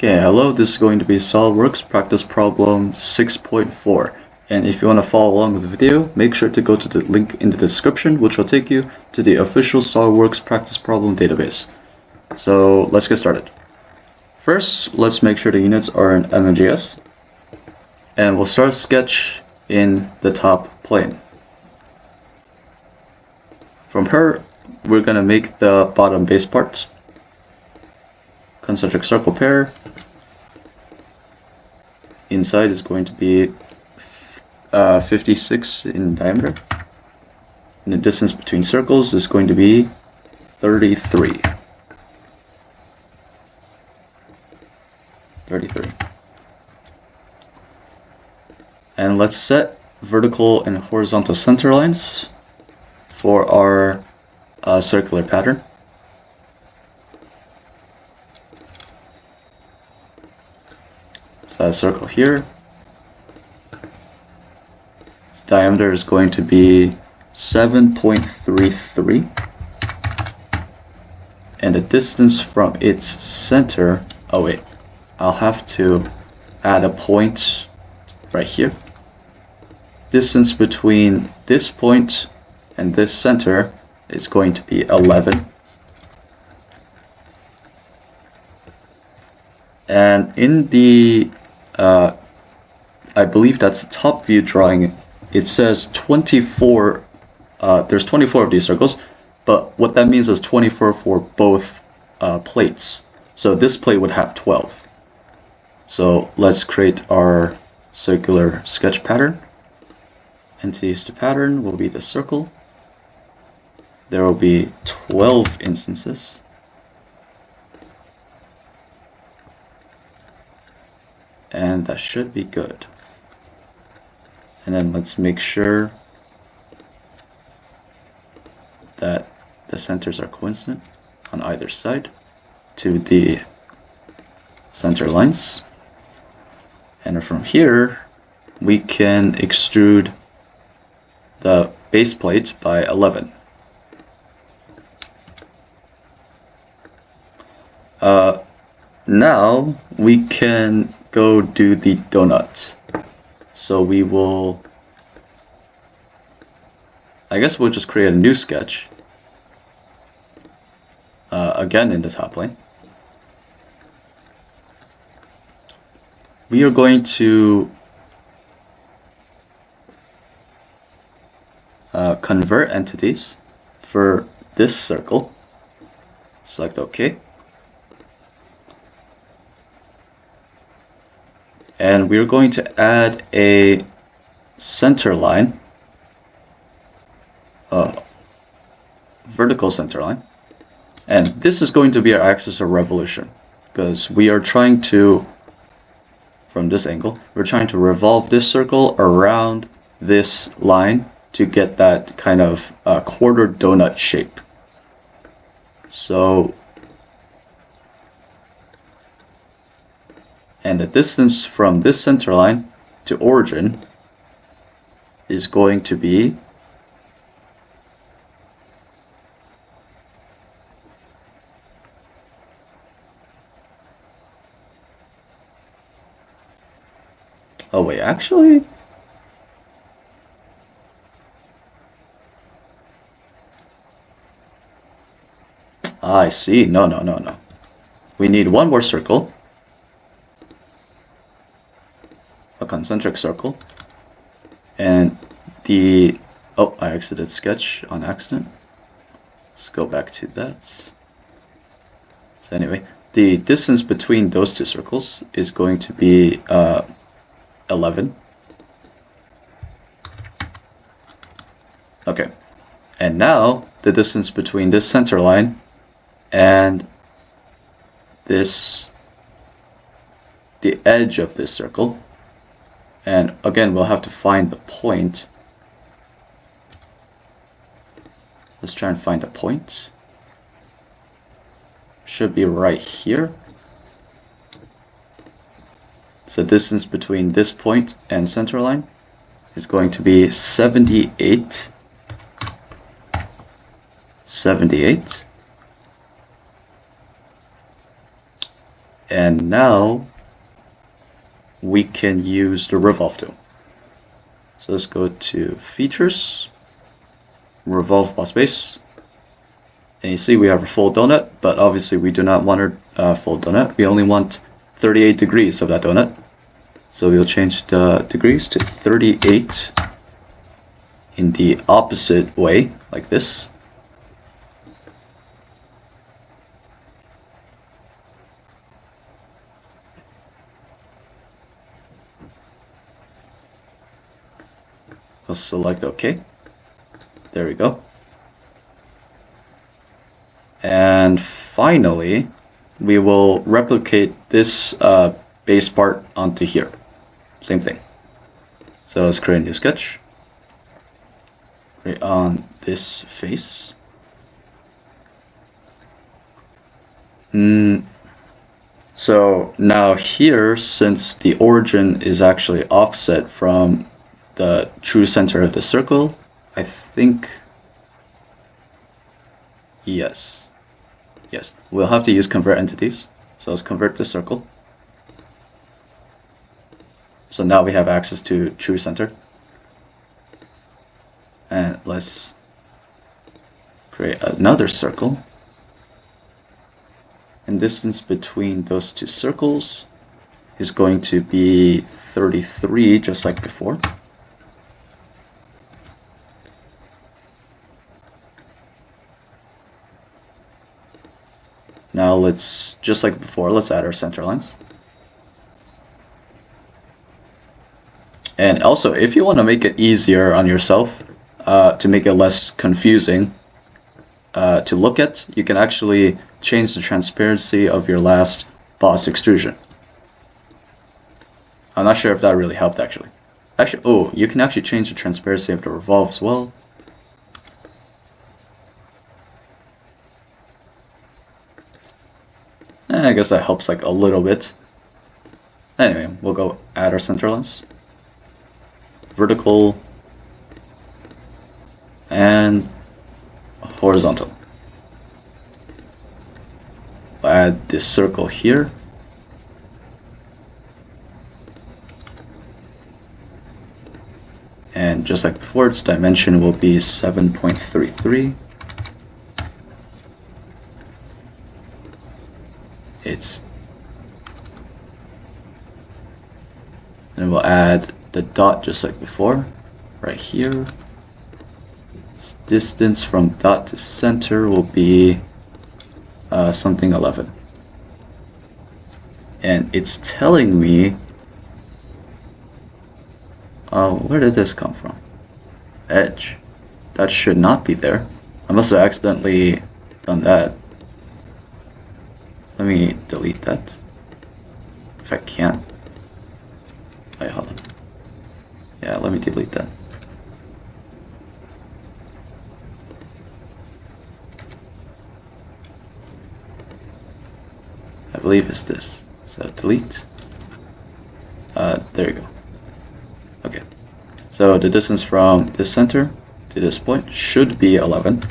Okay, hello, this is going to be Solidworks practice problem 6.4, and if you want to follow along with the video, make sure to go to the link in the description, which will take you to the official Solidworks practice problem database. So let's get started. First, let's make sure the units are in MMGS, and we'll start a sketch in the top plane. From here, we're going to make the bottom base part. Concentric circle pair. Inside is going to be 56 in diameter. And the distance between circles is going to be 33. And let's set vertical and horizontal center lines for our circular pattern. So a circle here. Its diameter is going to be 7.33, and the distance from its center, oh wait, I'll have to add a point right here. Distance between this point and this center is going to be 11. And in the I believe that's the top view drawing, it says 24, there's 24 of these circles, but what that means is 24 for both plates. So this plate would have 12. So let's create our circular sketch pattern. Entities to pattern will be the circle. There will be 12 instances. And that should be good. And then let's make sure that the centers are coincident on either side to the center lines. And from here, we can extrude the base plate by 11. Now we can go do the donut. So we will, I guess we'll just create a new sketch, again in the top plane. We are going to convert entities for this circle. Select OK. And we're going to add a center line, vertical center line. And this is going to be our axis of revolution, because we are trying to, from this angle, we're trying to revolve this circle around this line to get that kind of quarter donut shape. So, and the distance from this center line to origin is going to be oh wait, actually I see. No. We need one more circle. A concentric circle, and the I exited sketch on accident. Let's go back to that. So anyway, the distance between those two circles is going to be 11. Okay, and now the distance between this center line and this, the edge of this circle. And again, we'll have to find the point. Let's try and find a point. Should be right here. So distance between this point and center line is going to be 78. And now we can use the revolve tool. So let's go to features, revolve boss base, and you see we have a full donut, but obviously we do not want a full donut. We only want 38 degrees of that donut. So we'll change the degrees to 38 in the opposite way, like this. We'll select OK. There we go. And finally, we will replicate this base part onto here. Same thing. So let's create a new sketch. Right on this face. So now here, since the origin is actually offset from the true center of the circle, I think, yes, we'll have to use convert entities. So let's convert the circle. So now we have access to true center. And let's create another circle. And distance between those two circles is going to be 33, just like before. Now let's, just like before, let's add our center lines. And also, if you want to make it easier on yourself, to make it less confusing to look at, you can actually change the transparency of your last boss extrusion. I'm not sure if that really helped actually. Oh, you can actually change the transparency of the revolve as well. I guess that helps like a little bit. Anyway, we'll go add our center lines. Vertical and horizontal. We'll add this circle here. And just like before, its dimension will be 7.33. And we'll add the dot just like before, right here. Its distance from dot to center will be something 11. And it's telling me, where did this come from? Edge. That should not be there. I must have accidentally done that. Let me delete that. If I can. Wait, hold on. Yeah, let me delete that. I believe it's this. So delete. There you go. Okay. So the distance from this center to this point should be 11.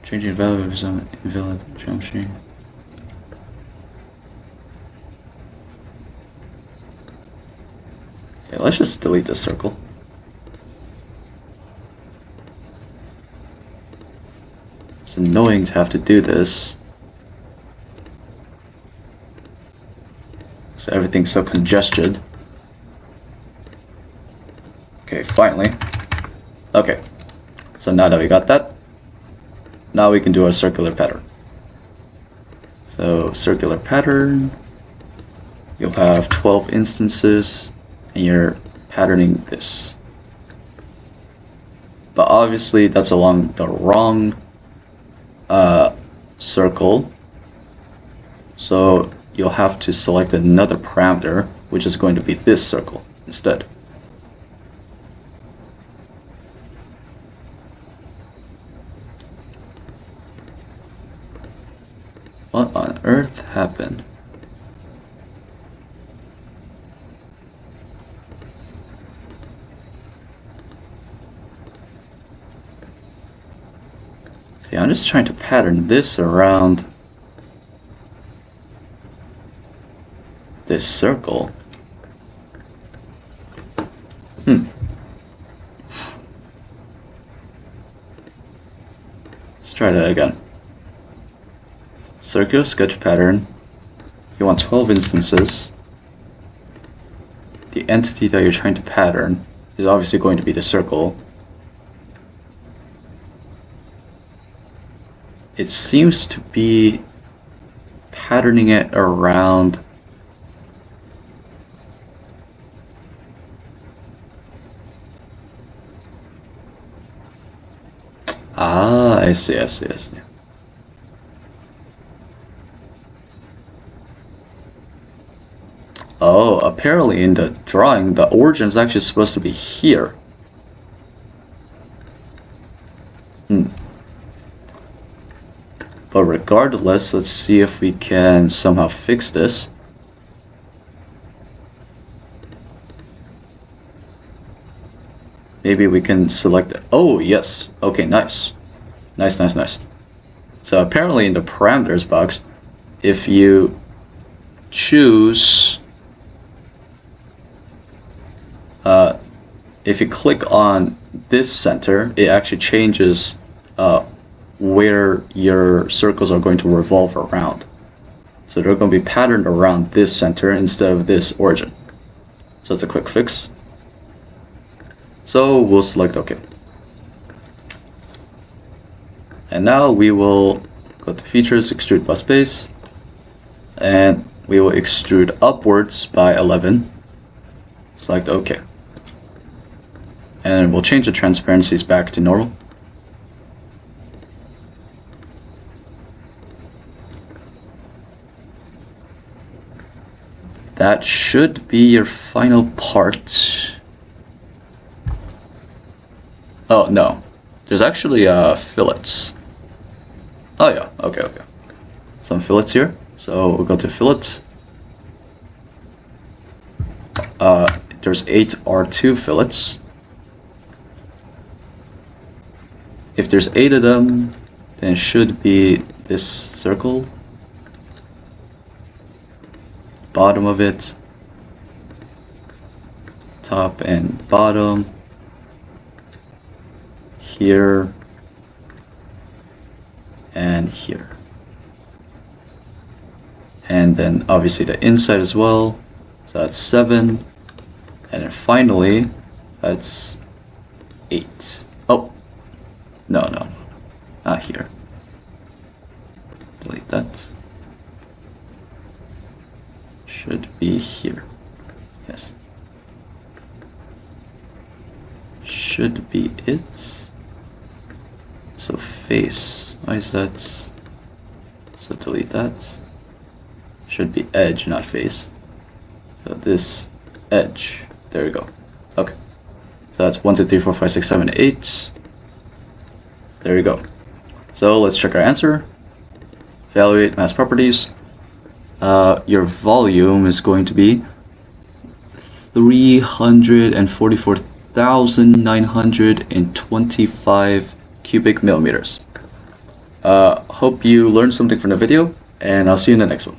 Changing values on invalid geometry. Yeah, let's just delete this circle. It's annoying to have to do this. So everything's so congested. Okay, finally. Okay, so now that we got that, now we can do our circular pattern. So circular pattern, you'll have 12 instances and you're patterning this. But obviously that's along the wrong circle. So you'll have to select another parameter, which is going to be this circle instead. What on earth happened? See, I'm just trying to pattern this around this circle. Let's try that again. Circular sketch pattern. You want 12 instances. The entity that you're trying to pattern is obviously going to be the circle. It seems to be patterning it around I see. Oh, apparently in the drawing, the origin is actually supposed to be here. But regardless, let's see if we can somehow fix this. Maybe we can select it. Oh, yes. Okay, nice. Nice. So apparently in the parameters box, if you choose, if you click on this center, it actually changes where your circles are going to revolve around. So they're going to be patterned around this center instead of this origin. So that's a quick fix. So we'll select OK. And now we will go to Features, Extrude Bus Base, and we will extrude upwards by 11. Select OK. And we'll change the transparencies back to normal. That should be your final part. Oh, no. There's actually fillets. Oh, yeah. Okay. Some fillets here. So we'll go to fillet. There's 8 R2 fillets. If there's 8 of them, then it should be this circle. Bottom of it. Top and bottom. Here. And here. And then obviously the inside as well. So that's 7. And then finally, that's 8. Oh, no, not here. Delete that. Should be here. Yes. Should be it. So face. Why is that? So delete that. Should be edge, not face. So this edge. There we go. Okay. So that's 1, 2, 3, 4, 5, 6, 7, 8. There we go. So let's check our answer. Evaluate mass properties. Your volume is going to be 344,925 cubic millimeters. Hope you learned something from the video, and I'll see you in the next one.